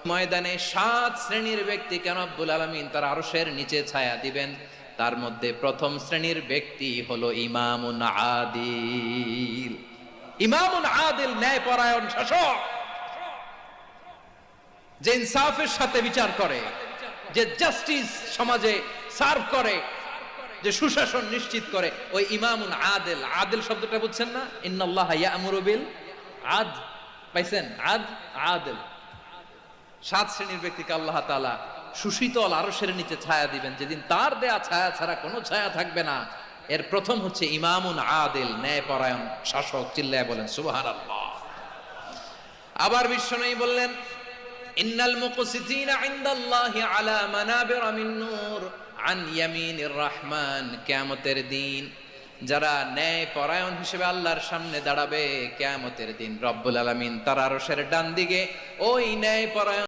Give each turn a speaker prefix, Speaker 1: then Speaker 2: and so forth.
Speaker 1: ময়দানে 7 শ্রেণীর ব্যক্তিকে রব্বুল আলামিন তার আরশের নিচে ছায়া দিবেন। তার মধ্যে প্রথম শ্রেণীর ব্যক্তি হলো ইমামুন আদিল। ইমামুন আদিল, ন্যায়পরায়ণ শাসক, যে ইনসাফের সাথে বিচার করে, যে জাস্টিস সমাজে সার্ভ করে, যে সুশাসন নিশ্চিত করে, ওই ইমামুন আদিল। আদিল শব্দটা বুঝছেন না? ইন্নাল্লাহা ইয়া'মুরু বিল আদল। পাইছেন? আদিল। 7 শ্রেণীর ব্যক্তিকে আল্লাহ তাআলা সুশীতল আরশের নিচে ছায়া দিবেন, যেদিন তার দেয়া ছায়া ছাড়া কোনো ছায়া থাকবে না। এর প্রথম হচ্ছে ইমামুন আদিল, ন্যায়পরায়ণ শাসক। চিল্লায় বলেন সুবহানাল্লাহ। আবার বিশ্বনবী বললেন, ইন্নাল মুকসিতিনা ইনদাল্লাহি আলা মানাবিরা মিন নূর আন ইয়ামিনির রহমান। কিয়ামতের দিন যারা ন্যায়পরায়ণ হিসেবে আল্লাহর সামনে দাঁড়াবে, কিয়ামতের দিন রব্বুল আলামিন তার আরশের ডান দিকে ওই ন্যায়পরায়ণ